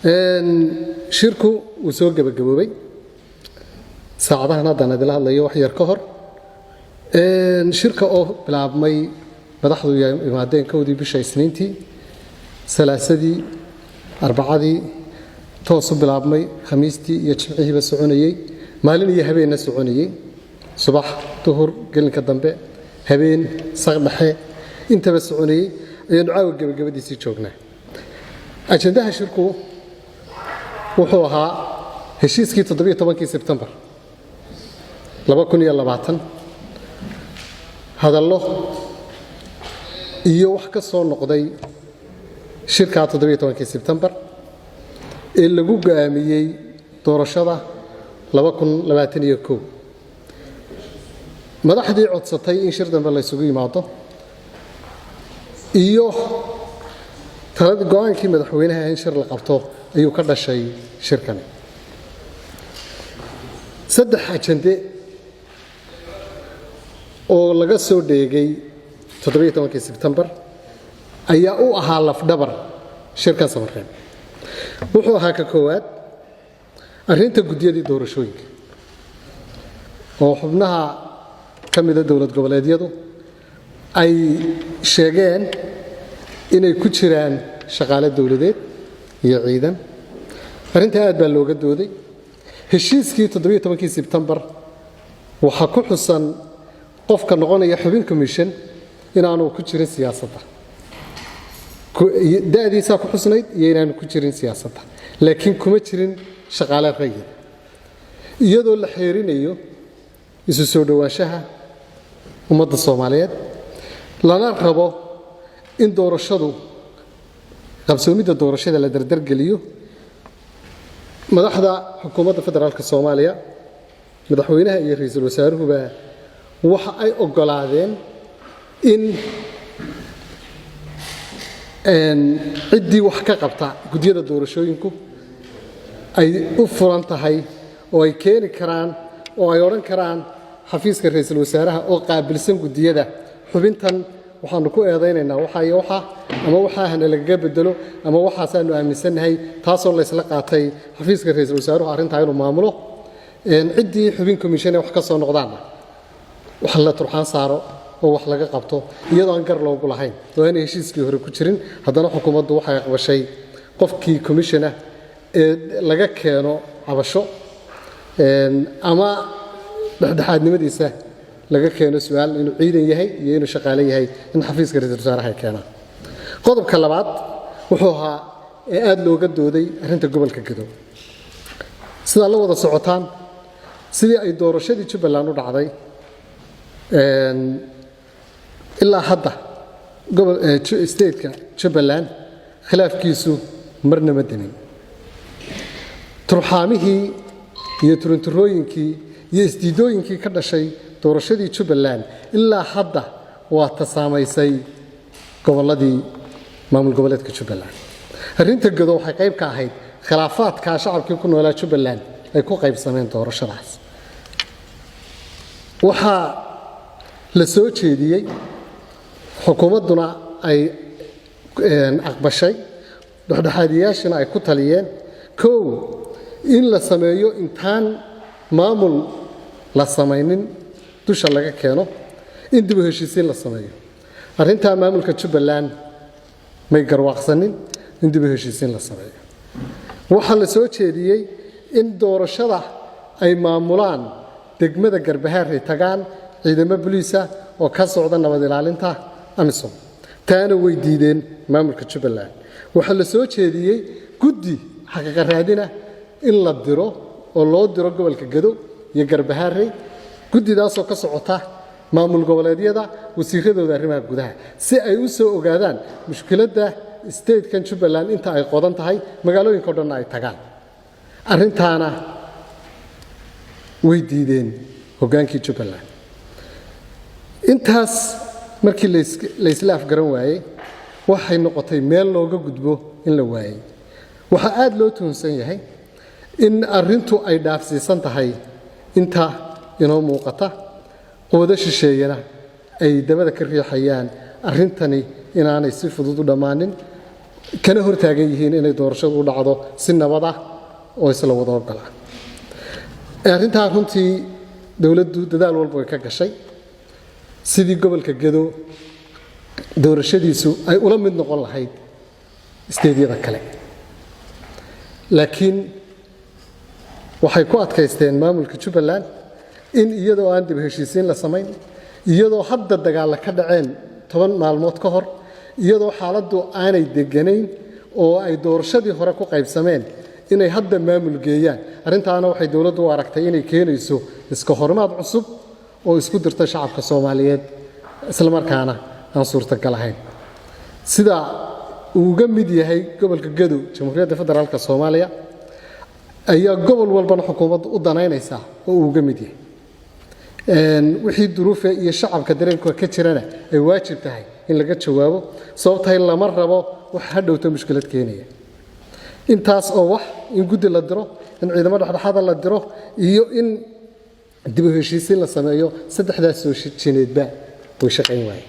shirku uu soo gabagaboobay saacadahan haddana idila hadlayo wax yar ka hor shirka oo bilaabmay madaxdu imaadeen kowdii bisha Isniintii salaasadii arbacadii toos u bilaabmay khamiistii iyo jimcihiiba soconayay maalin iyo habeenna soconayay subax duhur gelinka dambe habeen saqdhaxe intaba soconayay ayaan caawa gabagabadiisii joognaa ajendaha shirku wuxuu ahaa heshiiskii 17 Sebtembar 2020 hadallo iyo wax ka soo noqday shirka 17 Sebtembar ee lagu go'aamiyay doorashada 2021 madaxdii codsatay in shir dambe la isugu yimaado iyo talada go'aankii madaxweynaha in shir la qabto ayuu ka dhashay shirkan saddex ajende oo laga soo dheegay 17 Sebtembar ayaa u ahaa lafdhabar shirkan samareen wuxuu ahaa ka koowaad arrinta gudiyadii doorashooyinka oo xubnaha ka mid ah dawlad goboleedyadu ay sheegeen inay ku jiraan shaqaale dawladeed iyo ciidan arrinta aad baa looga dooday heshiiskii 17 Sebtembar waxa ku xusan qofka noqonaya xubin commission inaanu ku jirin siyaasadda daadiisa ku xusnayd iyo inaanu ku jirin siyaasadda laakiin kuma jirin shaqaale rayid iyadoo la xeerinayo isu soo dhawaanshaha ummadda Soomaaliyeed lana rabo in doorashadu qabsoomidda doorashada la dardar geliyo madaxda xukuumadda federaalka Soomaaliya madaxweynaha iyo ra'iisul wasaaruhuba waxa ay ogolaadeen in ciddii wax ka qabta gudiyada doorashooyinku ay u furan tahay oo ay keeni karaan oo ay oran karaan xafiiska ra'iisul wasaaraha oo qaabilsan gudiyada xubintan waxaanu ku eedeynaynaa waxa ama waxaana laga bedelo ama waxaasaanu aaminsanahay taasoo la isla qaatay xafiiska ra'iisul wasaaruhu arrinta inuu maamulo ciddii xubin commission wax ka soo noqdaan wax la turxaan saaro oo wax laga qabto iyadoo aan gar loogu lahayn oo aan heshiiskii hore ku jirin haddana xukuumaddu waxay aqbashay qofkii commission ee laga keeno cabasho ama dhexdhexaadnimadiisa laga keeno su'aal inuu ciidan yahay iyo inuu shaqaale yahay in xafiiska ra'iisul wasaaraha ay keenaan qodobka labaad wuxuu ahaa ee aad looga dooday arrinta gobolka Gadow sida la wada socotaan sidii ay doorashadii Jubbaland u dhacday ilaa hadda gobol state-ka Jubbaland khilaafkiisu marna ma damin turxaamihii iyo turunturooyinkii iyo isdiidooyinkii ka dhashay doorashadii Jubbaland ilaa hadda waa tasaamaysay goboladii maamul goboleedka Jubbaland arrinta Gadow waxay qayb ka ahayd khilaafaadka shacabkii ku noolaa Jubbaland ay ku qaybsameen doorashadaas waxa la soo jeediyay xukuumadduna ay aqbashay dhexdhexaadiyaashana ay ku taliyeen koow in la sameeyo intaan maamul la samaynin dusha laga keeno in dib u heshiisiin la sameeyo arrinta maamulka Jubbaland may garwaaqsanin in dib u heshiisiin la sameeyo waxa la soo jeediyay in doorashada ay maamulaan degmada Garbahaar ay tagaan ciidamada booliska oo ka socda nabad ilaalinta AMISOM taana way diideen maamulka Jubbaland waxa la soo jeediyay guddi xaqiiqo raadina in la diro oo loo diro gobolka Gadow iyo Garbahaar guddidaas oo ka socota maamul goboleedyada wasiiradooda arrimaha gudaha si ay u soo ogaadaan mushkiladda state-kan Jubbaland inta ay qodan tahay magaalooyinka dhan ay tagaan arrintaana way diideen hogaankii Jubbaland intaas markii la isla afgaran waayay waxay noqotay meel looga gudbo in la waayay waxa aad loo tuhunsan yahay in arrintu ay dhaafsiisan tahay inta inoo muuqata qooda shisheeyana ay dabada ka riixayaan arrintani inaanay si fudud u dhamaanin kana hortaagan yihiin inay doorashadu u dhacdo si nabad ah oo isla wada ogola arrintaa runtii dawladdu dadaal walba way ka gashay sidii gobolka Gedo doorashadiisu ay ula mid noqon lahayd isteediyada kale laakiin waxay ku adkaysteen maamulka Jubbaland in iyadoo aan dib heshiisiin la sameyn iyadoo hadda dagaal ka dhaceen 10 maalmood ka hor iyadoo xaaladdu aanay deganayn oo ay doorashadii hore ku qaybsameen inay hadda maamul geeyaan arrintaana waxay dawladdu u aragtay inay keenayso iska hormaad cusub oo isku dirta shacabka Soomaaliyeed isla markaana aan suurtagal ahayn sida uu uga mid yahay gobolka Gedo Jamhuuriyadda Federaalka Soomaaliya ayaa gobol walbana xukuumaddu u danaynaysa oo uu uga mid yahay wixii duruufe iyo shacabka dareenkooda ka jirana ay waajib tahay in laga jawaabo sababtay lama rabo wax hadhowto mushkilad keenaya intaas oo wax in guddi la diro in ciidamada dhexdhexaad la diro iyo in dib u heshiisiin la sameeyo saddexdaas soo jineedba way shaqayn waayeen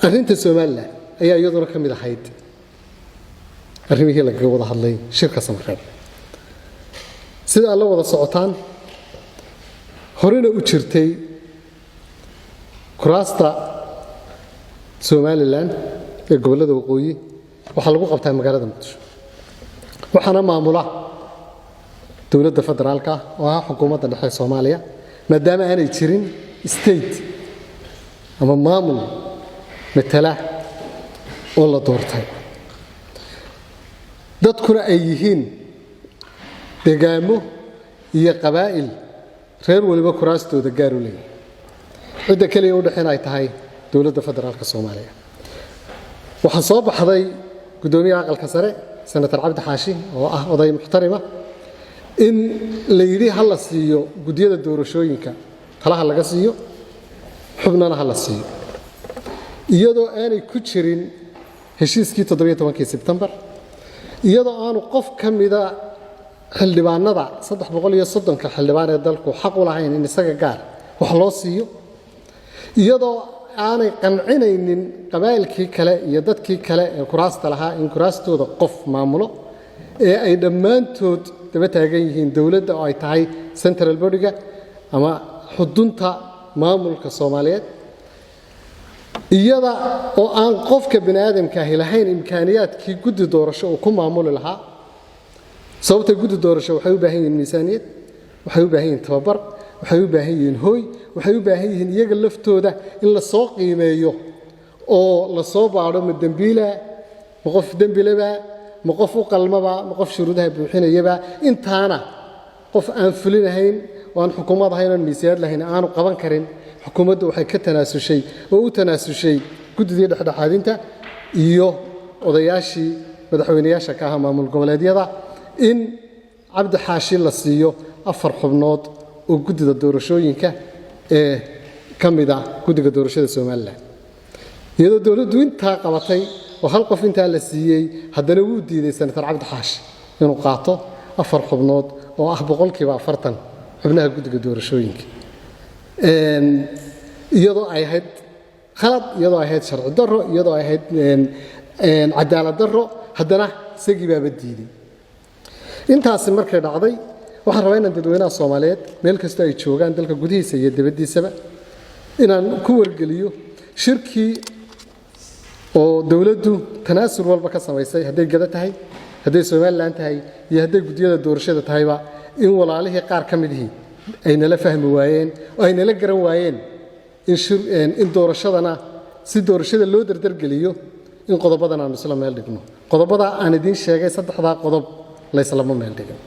arrinta Soomaaliland ayaa iyaduna ka mid ahayd arrimihii laga wada hadlay shirka Samareeb sida alla wada socotaan horena u jirtay kuraasta Soomaaliland ee gobolada waqooyi waxa lagu qabtaa magaalada Muqdisho waxaana maamula dawladda federaalka oo ah xukuumadda dhexe Soomaaliya maadaama aanay jirin state ama maamul matala oo la doortay dadkuna ay yihiin deegaamo iyo qabaa'il reer waliba kuraastooda gaar u leeyahay cidda kaliya u dhaxin ay tahay dawladda federaalka Soomaaliya waxa soo baxday gudoomiyaha aqalka sare senator Cabdi Xaashi oo ah oday muxtarima in la yiri hal la siiyo gudiyada doorashooyinka talaha laga siiyo xubnana hal la siiyo iyadoo aanay ku jirin heshiiskii 17 Sebtembar iyadoo aanu qof kamida xildhibaanada 330 xildhibaan ee dalku xaq u lahayn in isaga gaar wax loo siiyo iyadoo aanay qancinaynin qabaa'ilkii kale iyo dadkii kale ee kuraasta lahaa in kuraastooda qof maamulo ee ay dhammaantood daba taagan yihiin dawladda oo ay tahay central body-ga ama xudunta maamulka Soomaaliyeed iyada oo aan qofka bini'aadamka ahi lahayn imkaaniyaadkii guddi doorasho uu ku maamuli lahaa sababta guddi doorasho waxay u baahan yihiin miisaaniyad waxay u baahan yihiin tababar waxay u baahan yihiin hooy waxay u baahan yihiin iyaga laftooda in la soo qiimeeyo oo la soo baadho ma dambiila ma qof dambilaba ma qof u qalmaba ma qof shuruudaha buuxinayaba intaana qof aan fulinahayn oo aan xukuumad ahayn oo miisaaniyad lahayn aanu qaban karin xukuumaddu waxay ka tanaasushay oo u tanaasushay guddidii dhexdhexaadinta iyo odayaashii madaxweynayaasha ka ah maamul goboleedyada in Cabdi Xaashi la siiyo 4 xubnood oo guddida doorashooyinka ee kamida guddiga doorashada Soomaaliland iyadoo dawladdu intaa qabatay oo hal qof intaa la siiyay haddana wuu diiday senator Cabdi Xaashi inuu qaato 4 xubnood oo ah 40% xubnaha guddiga doorashooyinka iyadoo ay ahayd khalad iyadoo ay ahayd sharci darro iyadoo ay ahayd cadaalad darro haddana isagii baaba diiday intaasi markay dhacday waxaan rabaa inaan dadweynaha Soomaaliyeed meel kasta ay joogaan dalka gudihiisa iyo dibaddiisaba inaan ku wargeliyo shirkii oo dawladdu tanaasul walba ka samaysay hadday Gada tahay hadday Soomaaliland tahay iyo hadday gudiyada doorashada tahayba in walaalihii qaar ka mid yihiin ay nala fahmi waayeen oo ay nala garan waayeen in doorashadana si doorashada loo dardargeliyo in qodobadan aan isla meel dhigno qodobada aan idin sheegay saddexda qodob la isla meel dhigin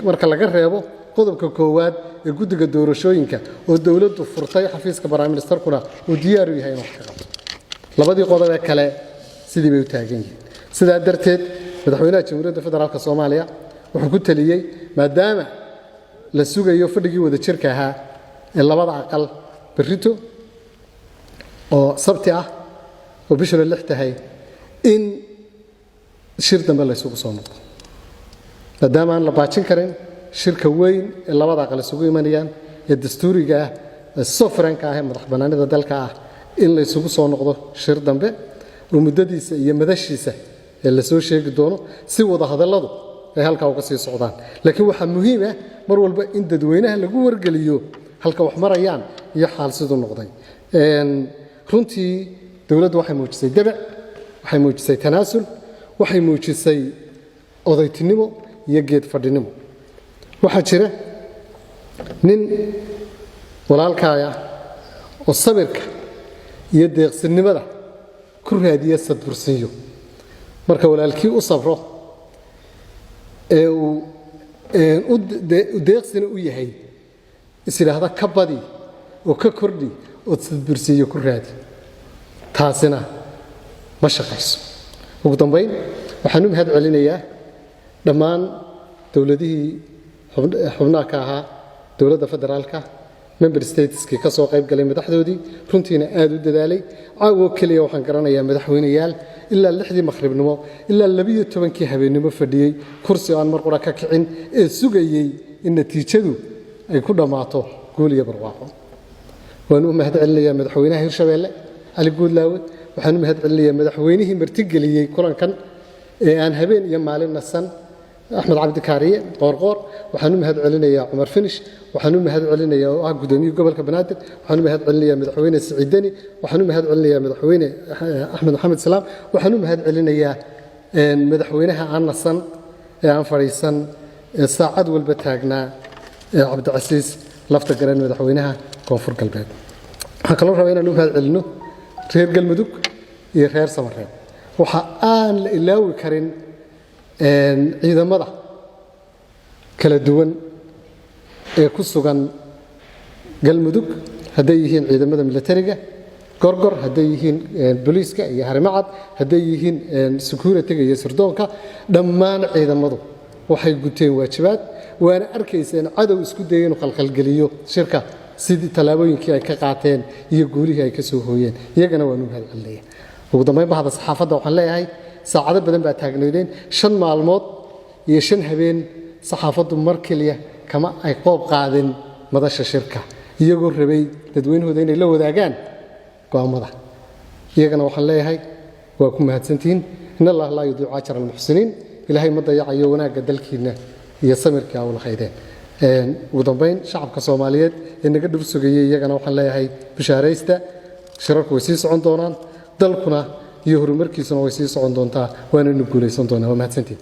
marka laga reebo qodobka koowaad ee guddiga doorashooyinka oo dawladdu furtay xafiiska Prime Minister-kuna uu diyaar u yahay inuu wax ka qabto labadii qodob ee kale sidii bay u taagan yihiin sidaa darteed madaxweynaha Jamhuuriyadda Federaalka Soomaaliya wuxuu ku taliyay maadaama la sugayo fadhigii wada jirka ahaa ee labada aqal berrito oo sabti ah oo bishii 6 tahay in shir dambe la isugu soo noqdo maadaama aan la baajin karin shirka weyn ee labada aqal isugu imanayaan ee dastuuriga ah ee sovereign-ka ah ee madax bannaanida dalka ah in la isugu soo noqdo shir dambe oo muddadiisa iyo madashiisa ee la soo sheegi doono si wada hadalladu ay halka uga sii socdaan laakiin waxa muhiim ah mar walba in dadweynaha lagu wargeliyo halka wax marayaan iyo xaal sidoo noqday runtii dawladdu waxay muujisay dabac waxay muujisay tanaasul waxay muujisay odaytinimo iyo geed fadhinimo waxa jira nin walaalkaaya oo sabirka iyo deeqsinimada ku raadiya sadbursiyo marka walaalkii u sabro ee uu deeqsina u yahay isiraahda ka badi oo ka kordhi oo sadbursiyo ku raadi taasina ma shaqayso ugu dambeyn waxaan u mahad celinayaa dhammaan dawladihii xubnaha ka ahaa dawladda federaalka member stateski ka soo qayb galay madaxdoodii runtiina aad u dadaalay caawo kaliya waxaan garanayaa madaxweynayaal ilaa 6 maqribnimo ilaa 12 habeenimo fadhiyay kursi aan mar qura ka kicin ee sugayay in natiijadu ay ku dhamaato guul iyo barwaaqo waan u mahad celinayaa madaxweynaha Hirshabeelle Ali Guudlaawe waxaan u mahad celinayaa madaxweynihii martigeliyay kulankan ee aan habeen iyo maalin nasan أحمد عبد كارية قرقور وحنو مهد علينا يا عمر فينش وحنو مهد علينا يا قدومي قبل كبنادر وحنو مهد علينا يا مدحوينة السعيداني وحنو مهد علينا يا مدحوينة أحمد محمد سلام وحنو مهد علينا يا مدحوينها عن الصن عن فريسان ساعد والبتاجنا عبد العزيز لفت قرن مدحوينها كونفور قلبات هكلام رأينا نو مهد علينا غير قلمدوك غير سمرين وحقان إلاوي كرين ciidamada kala duwan ee ku sugan galmudug haday yihiin ciidamada militariga gorgor haday yihiin booliiska iyo harimacad haday yihiin security-ga iyo sirdoonka dhammaan ciidamadu waxay guteen waajibaad waana arkayseen cadow isku dayeen qalqal galiyo shirka sidii talaabooyinkii ay ka qaateen iyo guulihii ay ka soo hooyeen iyagana waa nuuhad celiya ugu dambeyn bahada saxaafadda waxaan leeyahay saacado badan baa taagnaydeen 5 maalmood iyo 5 habeen saxaafaddu mar kaliya kama ay qoob qaadin madasha shirka iyagoo rabay dadweynahooda inay la wadaagaan go'aamada iyagana waxaan leeyahay waa ku mahadsantiin in Allah la yudiicu ajra al-muhsiniin ilaahay ma dayacayo wanaaga dalkiina iyo samirka uu lahaydeen ugu dambeyn shacabka Soomaaliyeed ee naga dhib sugayay iyagana waxaan leeyahay bishaaraysta shirarku way sii socon doonaan dalkuna iyo horumarkiisuna way sii socon doontaa waana guuleysan doonaa waa mahadsantiin